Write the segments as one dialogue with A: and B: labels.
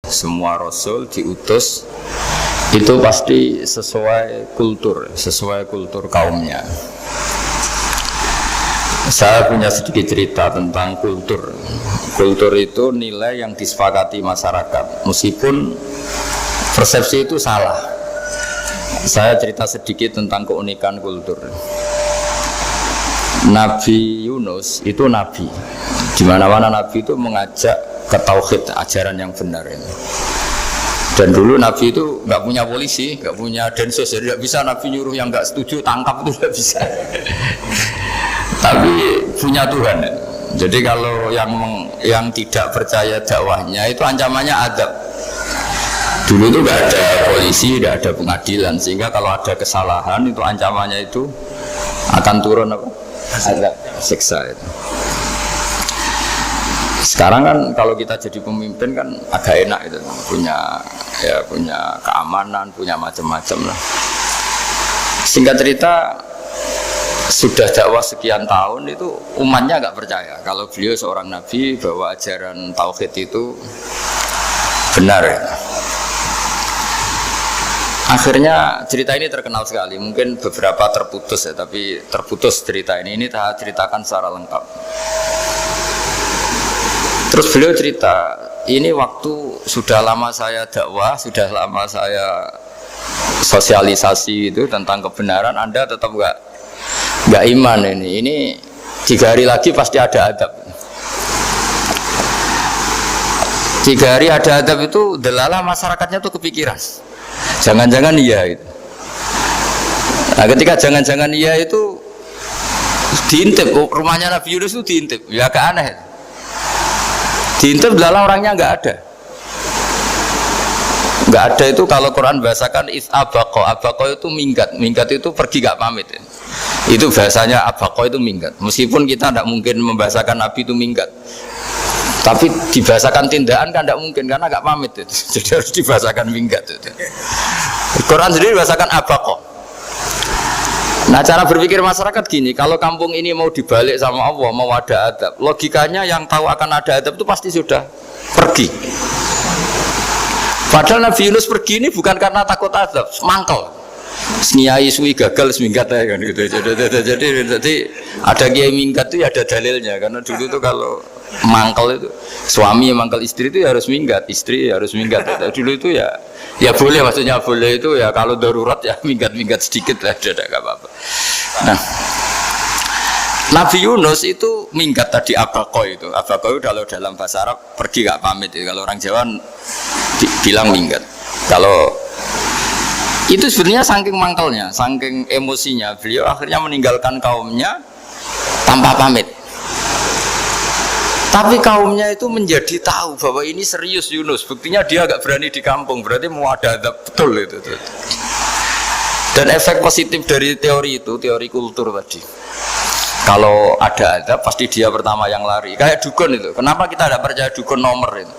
A: Semua rasul diutus itu pasti sesuai kultur kaumnya. Saya punya sedikit cerita tentang kultur. Kultur itu nilai yang disepakati masyarakat, meskipun persepsi itu salah. Saya cerita sedikit tentang keunikan kultur. Nabi Yunus itu nabi. Di mana-mana nabi itu mengajak ke tauhid, ajaran yang benar ini. Dan dulu nabi itu nggak punya polisi, nggak punya densus, jadi nggak bisa nabi nyuruh yang nggak setuju tangkap, itu nggak bisa. Tapi punya Tuhan. Jadi kalau yang tidak percaya dakwahnya itu ancamannya adab. Dulu itu nggak ada polisi, nggak ada pengadilan, sehingga kalau ada kesalahan itu ancamannya itu akan turun apa? Adab, siksa itu. Sekarang kan kalau kita jadi pemimpin kan agak enak itu, punya keamanan, punya macam-macam lah. Singkat cerita, sudah dakwah sekian tahun itu umatnya nggak percaya kalau beliau seorang nabi, bahwa ajaran tauhid itu benar ya. Akhirnya cerita ini terkenal sekali, mungkin beberapa terputus ya, tapi terputus cerita ini saya ceritakan secara lengkap. Terus beliau cerita, ini waktu sudah lama saya dakwah, sudah lama saya sosialisasi itu tentang kebenaran, Anda tetap nggak iman ini. Ini 3 hari lagi pasti ada adab. 3 hari ada adab itu, delalah masyarakatnya tuh kepikiran. Jangan-jangan iya itu. Nah, ketika jangan-jangan iya itu diintip, rumahnya Nabi Yunus itu diintip, ya agak aneh. Diintip adalah orangnya nggak ada itu. Kalau Quran bahasakan abako itu minggat itu pergi nggak pamit ya. Itu bahasanya abako itu minggat, meskipun kita tidak mungkin membahasakan Nabi itu minggat, tapi dibahasakan tindakan kan tidak mungkin karena nggak pamit itu. Jadi harus dibahasakan minggat itu. Quran sendiri bahasakan abako. Nah, cara berpikir masyarakat gini, kalau kampung ini mau dibalik sama Allah, mau ada adab, logikanya yang tahu akan ada adab itu pasti sudah pergi. Padahal Nabi Yunus pergi ini bukan karena takut adab, mangkel. Nyai suwi gagal seminggat ya kan gitu. Jadi ada kiai minggat itu ya ada dalilnya, karena dulu tuh kalau mangkel itu suami yang mangkel istri itu ya harus minggat, istri ya harus minggat. Dulu itu ya boleh, maksudnya boleh itu ya kalau darurat ya minggat sedikit lah, ada nggak apa-apa. Nah, Nabi Yunus itu minggat tadi abako itu kalau dalam bahasa Arab pergi nggak pamit ya. Kalau orang Jawa bilang minggat. Kalau itu sebenarnya saking mangkelnya, saking emosinya, beliau akhirnya meninggalkan kaumnya tanpa pamit. Tapi kaumnya itu menjadi tahu bahwa ini serius Yunus, buktinya dia agak berani di kampung, berarti mau ada adab betul itu. Dan efek positif dari teori itu, teori kultur tadi, kalau ada adab pasti dia pertama yang lari. Kayak dukun itu, kenapa kita tidak percaya dukun nomor itu?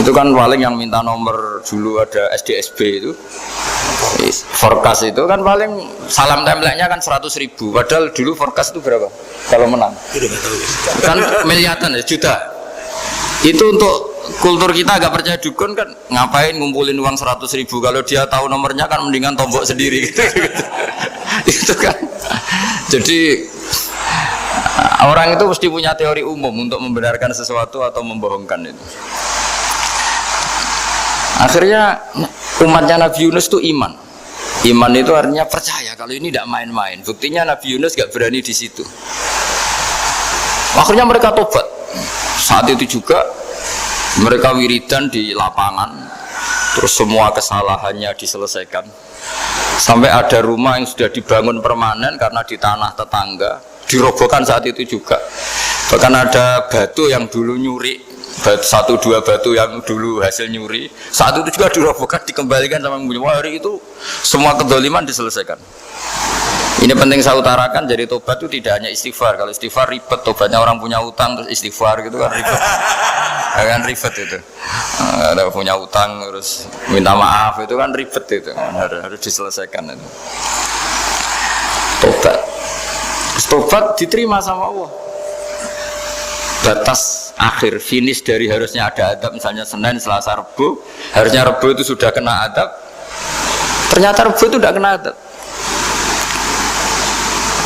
A: Itu kan paling yang minta nomor dulu ada SDSB itu, forecast itu kan paling salam template-nya kan 100.000, padahal dulu forecast itu berapa kalau menang? Kan miliaran ya, juta. Itu untuk kultur kita agak percaya dukun kan, ngapain ngumpulin uang 100.000, kalau dia tahu nomornya kan mendingan tombok sendiri gitu. Itu kan jadi orang itu mesti punya teori umum untuk membenarkan sesuatu atau membohongkan itu. Akhirnya umatnya Nabi Yunus itu iman. Iman itu artinya percaya kalau ini tidak main-main. Buktinya Nabi Yunus gak berani di situ. Akhirnya mereka tobat. Saat itu juga mereka wiridan di lapangan. Terus semua kesalahannya diselesaikan. Sampai ada rumah yang sudah dibangun permanen karena di tanah tetangga, dirobohkan saat itu juga. Bahkan ada batu yang dulu nyuri, 1-2 batu yang dulu hasil nyuri, saat itu juga dirobohkan, dikembalikan sama punya. Hari itu semua kedoliman diselesaikan. Ini penting saya utarakan, jadi tobat itu tidak hanya istighfar. Kalau istighfar ribet, tobatnya orang punya utang terus istighfar gitu kan ribet. Kan ribet itu. Ada punya utang terus minta maaf itu kan ribet itu. Harus diselesaikan itu. Tobat diterima sama Allah. Batas akhir finish dari harusnya ada adab, misalnya Senin, Selasa, Rabu, harusnya Rabu itu sudah kena adab, ternyata Rabu itu tidak kena adab.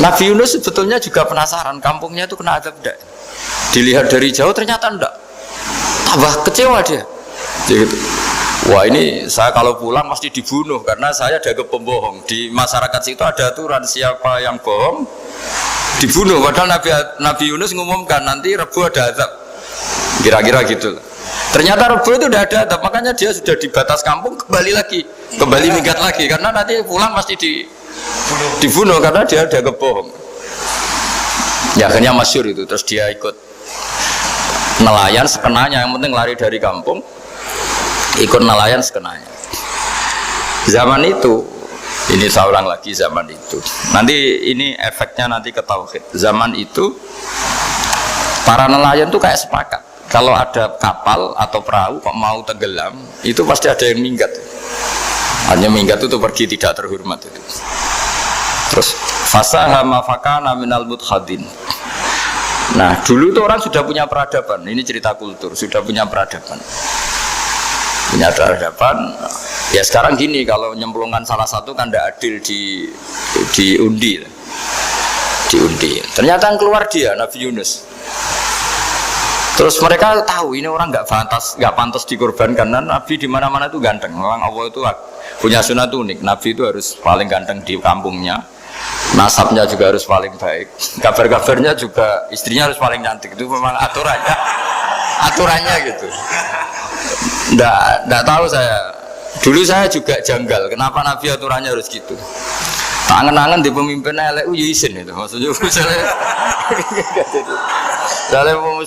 A: Nabi Yunus sebetulnya juga penasaran kampungnya itu kena adab tidak, dilihat dari jauh ternyata tidak, tambah kecewa dia gitu. Wah, ini saya kalau pulang pasti dibunuh karena saya dianggap pembohong. Di masyarakat situ ada aturan siapa yang bohong dibunuh. Padahal Nabi Yunus ngumumkan nanti Rebu ada azab. Kira-kira gitu. Ternyata Rebu itu udah ada azab, makanya dia sudah di batas kampung kembali minggat lagi karena nanti pulang pasti dibunuh karena dia dianggap bohong. Ya akhirnya masyhur itu, terus dia ikut nelayan sekenanya, yang penting lari dari kampung. Ikut nelayan sekenanya. Zaman itu, ini saya ulang lagi, zaman itu. Nanti ini efeknya nanti ke tauhid. Zaman itu para nelayan tuh kayak sepakat. Kalau ada kapal atau perahu kok mau tenggelam, itu pasti ada yang minggat. Hanya minggat itu pergi tidak terhormat itu. Terus fasahama fakana minal mudkhadin. Nah, dulu tuh orang sudah punya peradaban. Ini cerita kultur, sudah punya peradaban. Punya peradaban. Ya sekarang gini, kalau nyemplungkan salah satu kan tidak adil diundi. Ternyata yang keluar dia Nabi Yunus. Terus mereka tahu ini orang nggak pantas dikorbankan. Dan Nabi di mana-mana itu ganteng. Memang Allah itu punya sunat unik. Nabi itu harus paling ganteng di kampungnya. Nasabnya juga harus paling baik. Kabar-kabarnya juga istrinya harus paling cantik. Itu memang aturannya gitu. Nggak tahu saya. Dulu saya juga janggal. Kenapa Nabi aturannya harus gitu? Tak angen-angen di pemimpin elek izin itu. Maksudnya misalnya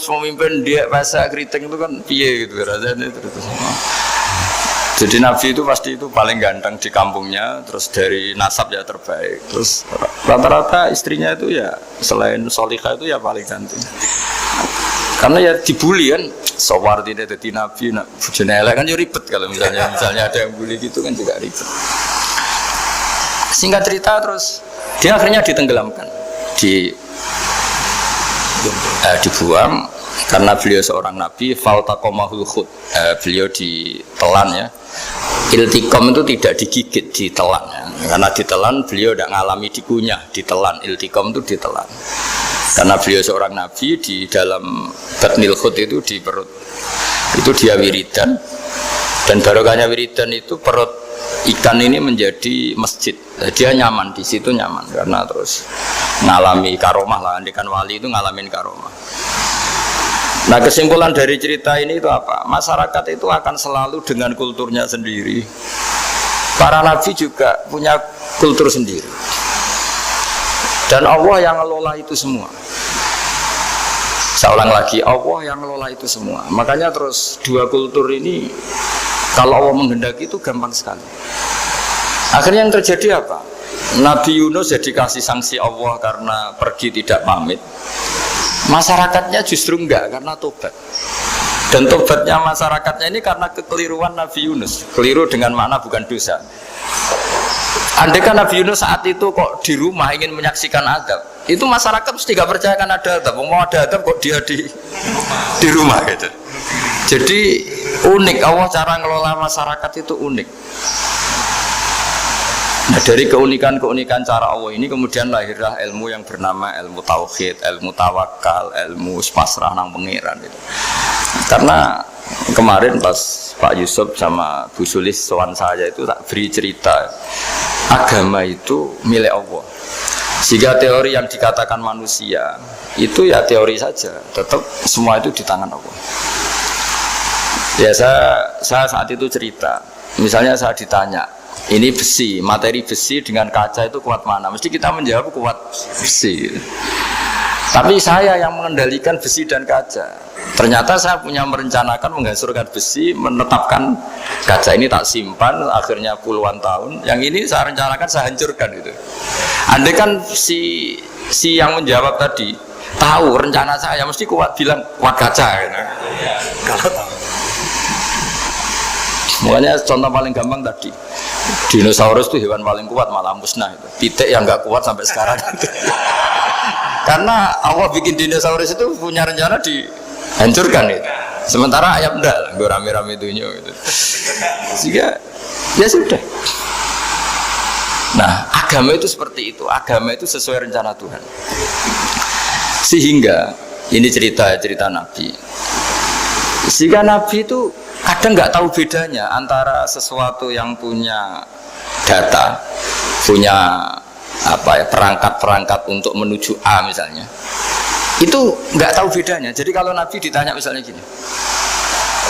A: pemimpin dia bahasa keriting itu kan piye gitu rasanya terus. Jadi Nabi itu pasti itu paling ganteng di kampungnya, terus dari nasab ya terbaik. Terus rata-rata istrinya itu ya selain solihah itu ya paling cantik. Karena ya dibully kan, Sawardi ini jadi Nabi, bujane elek kan ya ribet kalau misalnya ada yang bully gitu kan juga ribet. Singkat cerita terus dia akhirnya ditenggelamkan, dibuang karena beliau seorang Nabi. Faltaqamahul khut, beliau ditelan ya. Iltiqam itu tidak digigit, ditelan ya. Karena ditelan beliau tidak mengalami dikunyah, ditelan. Iltiqam itu ditelan. Karena beliau seorang Nabi, di dalam batnil khut itu di perut itu dia wiridan, dan barokahnya wiridan itu perut ikan ini menjadi masjid. Dia nyaman di situ, nyaman karena terus ngalami karomah lah. Andikan wali itu ngalamin karomah. Nah, kesimpulan dari cerita ini itu apa? Masyarakat itu akan selalu dengan kulturnya sendiri. Para nabi juga punya kultur sendiri. Dan Allah yang ngelola itu semua. Saya ulang lagi, Allah yang ngelola itu semua. Makanya terus dua kultur ini kalau Allah menghendaki itu gampang sekali. Akhirnya yang terjadi apa? Nabi Yunus jadi kasih sanksi Allah karena pergi tidak pamit. Masyarakatnya justru enggak karena tobat. Dan tobatnya masyarakatnya ini karena kekeliruan Nabi Yunus. Keliru dengan makna bukan dosa. Andai kan Nabi Yunus saat itu kok di rumah ingin menyaksikan adab, itu masyarakat mesti gak percaya kan ada adab. Mau ada adab kok dia di rumah gitu. Jadi unik, Allah cara ngelola masyarakat itu unik. Nah, dari keunikan cara Allah ini kemudian lahirlah ilmu yang bernama ilmu tauhid, ilmu tawakal, ilmu pasrah nang pangeran itu. Karena kemarin pas Pak Yusuf sama Bu Sulis soal saya itu tak beri cerita, agama itu milik Allah. Sehingga teori yang dikatakan manusia itu ya teori saja, tetap semua itu di tangan Allah. Ya saya saat itu cerita, misalnya saya ditanya, ini besi, materi besi dengan kaca itu kuat mana? Mesti kita menjawab kuat besi. Tapi saya yang mengendalikan besi dan kaca. Ternyata saya punya merencanakan menghancurkan besi, menetapkan kaca ini tak simpan, akhirnya puluhan tahun. Yang ini saya rencanakan saya hancurkan itu. Andai kan si yang menjawab tadi tahu rencana saya, mesti kuat bilang kuat kaca. Gitu. Kalau makanya contoh paling gampang tadi, dinosaurus itu hewan paling kuat malah musnah itu. Pitik yang nggak kuat sampai sekarang. Karena Allah bikin dinosaurus itu punya rencana hancurkan itu. Sementara ayam enggak lah, gue rame-rame dunia gitu. Sehingga ya sudah. Nah, agama itu seperti itu. Agama itu sesuai rencana Tuhan. Sehingga ini cerita Nabi. Sehingga Nabi itu kadang nggak tahu bedanya antara sesuatu yang punya data, punya perangkat untuk menuju A misalnya, itu nggak tahu bedanya. Jadi kalau Nabi ditanya misalnya gini,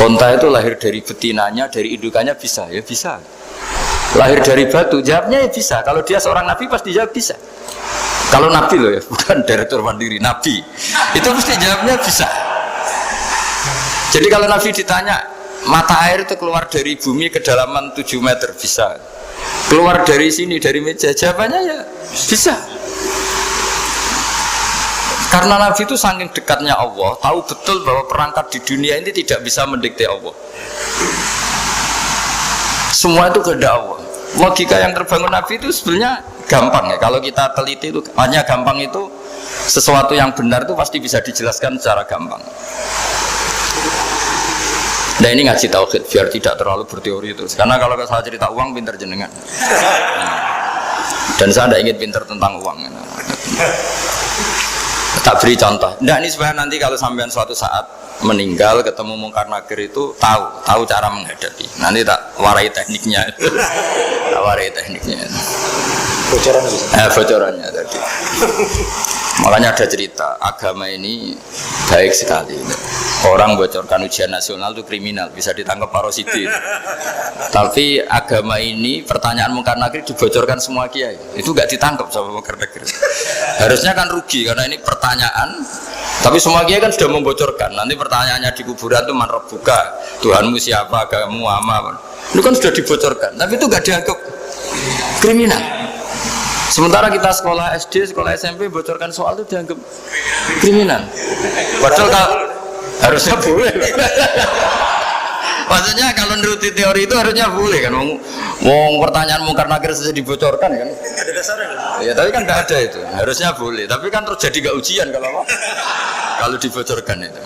A: onta itu lahir dari betinanya, dari indukannya bisa, ya bisa. Lahir dari batu, jawabnya ya bisa. Kalau dia seorang Nabi pasti jawab bisa. Kalau Nabi loh ya, bukan direktur mandiri, Nabi itu mesti jawabnya bisa. Jadi kalau Nabi ditanya, mata air itu keluar dari bumi kedalaman 7 meter, bisa. Keluar dari sini, dari meja, jawabannya ya bisa. Karena Nabi itu saking dekatnya Allah, tahu betul bahwa perangkat di dunia ini tidak bisa mendikte Allah. Semua itu kehendak Allah. Logika yang terbangun Nabi itu sebenarnya gampang ya. Kalau kita teliti itu hanya gampang, itu sesuatu yang benar itu pasti bisa dijelaskan secara gampang. Nah ini ngaji tauhid biar tidak terlalu berteori itu. Karena kalau saya cerita uang pinter jenengan. Dan saya tidak ingin pinter tentang uang. Tak beri contoh. Nah ini sebenarnya nanti kalau sampean suatu saat meninggal ketemu mungkar nakir itu tahu cara menghadapi. Nanti tak warai tekniknya. Tak warai tekniknya.
B: Bocoran bisa.
A: Bocorannya tadi. Makanya ada cerita, agama ini baik sekali. Orang bocorkan ujian nasional itu kriminal, bisa ditangkap parosidi. Tapi agama ini, pertanyaan mungkar nakir dibocorkan semua kiai, itu nggak ditangkap sama mungkar nakir. Harusnya kan rugi karena ini pertanyaan, tapi semua kiai kan sudah membocorkan. Nanti pertanyaannya di kuburan itu man rabbuka, Tuhanmu siapa, agamamu apa? Itu kan sudah dibocorkan, tapi itu nggak dianggap kriminal. Sementara kita sekolah SD, sekolah SMP bocorkan soal itu dianggap kriminal. Padahal harusnya boleh. Maksudnya kalau menuruti teori itu harusnya boleh kan. Mau pertanyaan mungkar nakir saja dibocorkan kan.
B: Ada dasarnya.
A: Ya tapi kan nggak ada itu. Harusnya boleh. Tapi kan terus jadi nggak ujian kalau dibocorkan itu.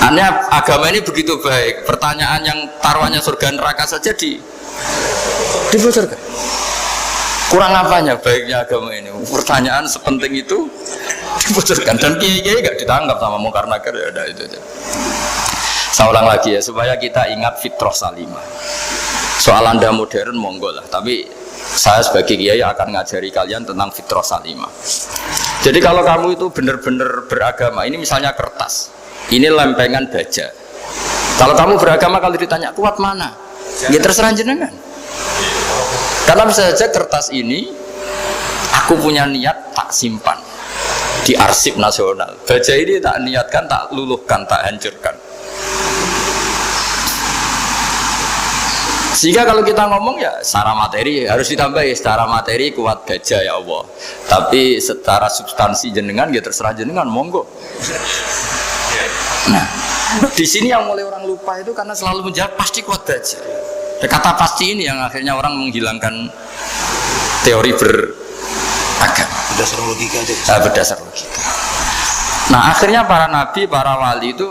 A: Aneh agama ini begitu baik. Pertanyaan yang taruhannya surga neraka saja dibocorkan. Kurang apanya baiknya agama ini? Pertanyaan sepenting itu dibocorkan dan kiai-kiai nggak ditangkap sama mungkar nakir, ya ada itu aja. Saya ulang lagi ya supaya kita ingat fitrah salimah. Soal Anda modern monggo lah, tapi saya sebagai kiai akan ngajari kalian tentang fitrah salimah. Jadi kalau kamu itu benar-benar beragama, ini misalnya kertas, ini lempengan baja. Kalau kamu beragama, kalau ditanya kuat mana, ya terserah jenengan. Karena bisa saja kertas ini aku punya niat tak simpan di arsip nasional. Baja ini tak niatkan, tak luluhkan, tak hancurkan. Sehingga kalau kita ngomong ya secara materi harus ditambah ya, secara materi kuat baja ya Allah. Tapi secara substansi jenengan ya terserah jenengan, monggo. Nah, di sini yang mulai orang lupa itu karena selalu menjawab pasti kuat baja. Kata pasti ini yang akhirnya orang menghilangkan teori beragama.
B: Berdasar logika aja.
A: Berdasar logika. Nah akhirnya para nabi, para wali itu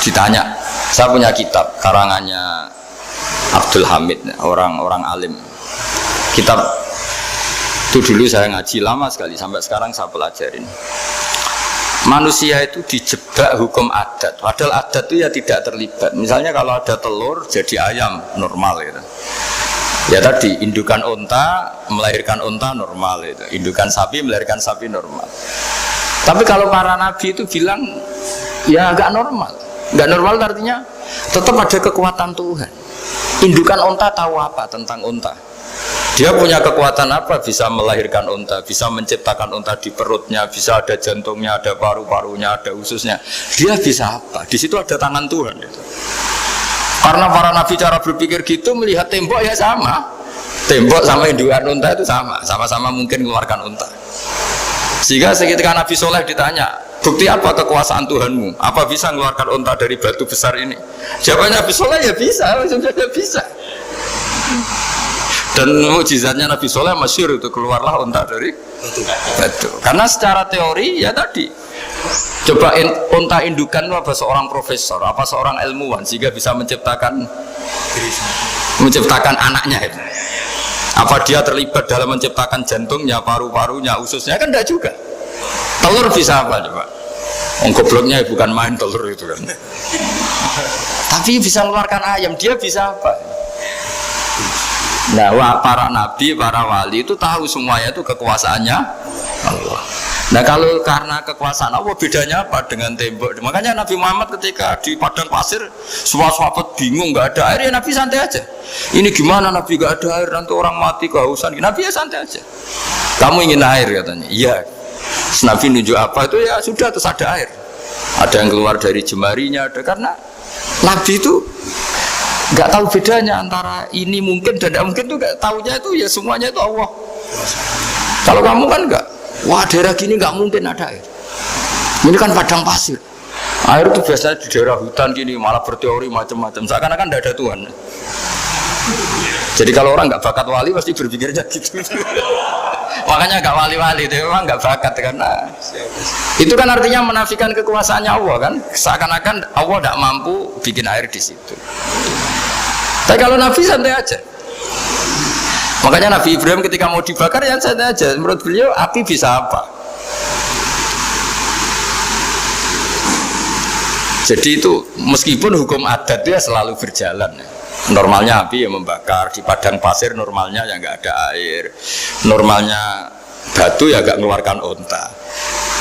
A: ditanya. Saya punya kitab karangannya Abdul Hamid, orang alim. Kitab itu dulu saya ngaji lama sekali, sampai sekarang saya pelajarin. Manusia itu dijebak hukum adat, padahal adat itu ya tidak terlibat. Misalnya kalau ada telur jadi ayam normal gitu. Ya tadi indukan unta melahirkan unta normal itu, indukan sapi melahirkan sapi normal. Tapi kalau para nabi itu bilang ya nggak normal. Nggak normal artinya tetap ada kekuatan Tuhan. Indukan unta tahu apa tentang unta? Dia punya kekuatan apa? Bisa melahirkan unta, bisa menciptakan unta di perutnya, bisa ada jantungnya, ada paru-parunya, ada ususnya. Dia bisa apa? Di situ ada tangan Tuhan. Itu. Karena para nabi cara berpikir gitu, melihat tembok ya sama. Tembok sama indukan unta itu sama, sama-sama mungkin mengeluarkan unta. Sehingga ketika Nabi Soleh ditanya, bukti apa kekuasaan Tuhanmu? Apa bisa mengeluarkan unta dari batu besar ini? Jawabannya Nabi Soleh ya bisa, ya bisa. Dan mukjizatnya Nabi Soleh masyhur itu keluarlah unta dari batu. Karena secara teori ya tadi Coba unta indukan itu apa seorang profesor, apa seorang ilmuwan sehingga bisa menciptakan anaknya itu? Apa dia terlibat dalam menciptakan jantungnya, paru-parunya, ususnya? Kan enggak juga. Telur bisa apa coba? Gobloknya bukan main telur itu kan. Tapi bisa mengeluarkan ayam, dia bisa apa? Nah, para nabi, para wali itu tahu semuanya itu kekuasaannya Allah. Nah, kalau karena kekuasaan Allah bedanya apa dengan tembok? Makanya Nabi Muhammad ketika di padang pasir semua sahabat bingung nggak ada air, ya Nabi santai aja. Ini gimana Nabi nggak ada air, nanti orang mati kehausan. Nabi ya santai aja. Kamu ingin air katanya? Iya. Nabi nunjuk apa itu ya sudah, terus ada air. Ada yang keluar dari jemarinya, ada, karena Nabi itu nggak tahu bedanya antara ini mungkin dan tidak mungkin, tuh nggak tahunya itu ya semuanya itu Allah. Kalau kamu kan nggak, wah daerah gini nggak mungkin ada air. Ini kan padang pasir. Air itu biasanya di daerah hutan gini malah berteori macam-macam. Seakan-akan tidak ada Tuhan. Jadi kalau orang nggak bakat wali pasti berpikirnya gitu. Makanya nggak wali-wali itu memang nggak bakat, karena itu kan artinya menafikan kekuasaannya Allah kan. Seakan-akan Allah tidak mampu bikin air di situ. Tapi kalau Nabi santai aja. Makanya Nabi Ibrahim ketika mau dibakar ya santai aja. Menurut beliau api bisa apa? Jadi itu meskipun hukum adat itu ya selalu berjalan. Normalnya api yang membakar, di padang pasir normalnya ya nggak ada air, normalnya batu ya nggak mengeluarkan unta.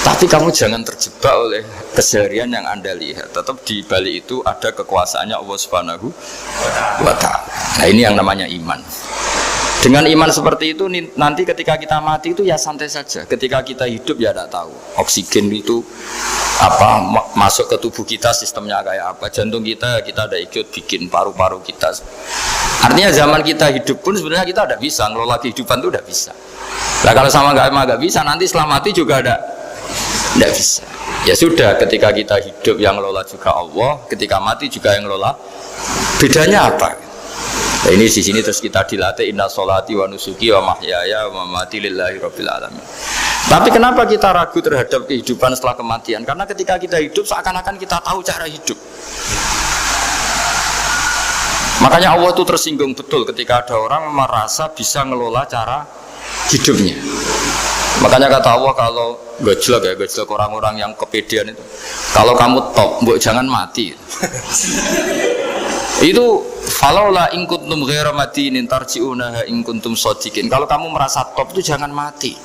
A: Tapi kamu jangan terjebak oleh keseharian yang Anda lihat. Tetap di balik itu ada kekuasaannya Allah Subhanahu wa Ta'ala. Nah, ini yang namanya iman. Dengan iman seperti itu nanti ketika kita mati itu ya santai saja. Ketika kita hidup ya tidak tahu oksigen itu apa masuk ke tubuh kita, sistemnya kayak apa, jantung kita ada ikut bikin, paru-paru kita. Artinya zaman kita hidup pun sebenarnya kita tidak bisa ngelola kehidupan, itu tidak bisa. Nah kalau sama nggak bisa, nanti setelah mati juga tidak bisa. Ya sudah, ketika kita hidup yang ngelola juga Allah, ketika mati juga yang ngelola. Bedanya apa? Nah, ini di sini terus kita dilatih inna sholati wa nusuki wa mahyaya wa mamati lillahi rabbil alamin. Tapi kenapa kita ragu terhadap kehidupan setelah kematian? Karena ketika kita hidup seakan-akan kita tahu cara hidup. Makanya Allah itu tersinggung betul ketika ada orang merasa bisa ngelola cara hidupnya. Makanya kata Allah, kalau gojlok orang-orang yang kepedean itu, kalau kamu top, mbok jangan mati. Itu falaula in kuntum ghairu madinin tarji'unaha in kuntum shadiqin. Kalau kamu merasa top itu jangan mati.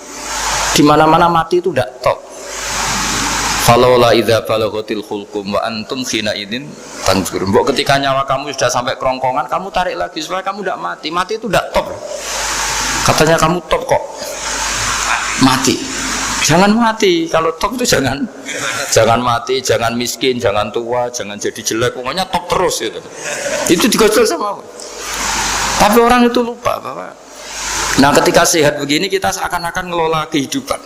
A: Di mana-mana mati itu tidak top. Falaula idza balaghatil khulqum wa antum khina idin tanzurun. Mbok ketika nyawa kamu sudah sampai kerongkongan, kamu tarik lagi supaya kamu tidak mati. Mati itu tidak top. Katanya kamu top kok. Mati. Jangan mati. Kalau top itu jangan mati, jangan miskin, jangan tua, jangan jadi jelek. Pokoknya top terus gitu. Itu digosok sama Allah. Tapi orang itu lupa bahwa nah ketika sehat begini kita seakan-akan ngelola kehidupan.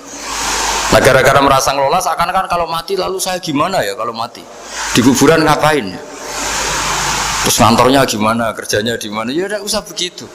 A: Nah gara-gara merasa ngelola seakan-akan kalau mati lalu saya gimana ya kalau mati? Di kuburan ngapain ya? Terus kantornya gimana, kerjanya di mana? Ya udah usah begitu.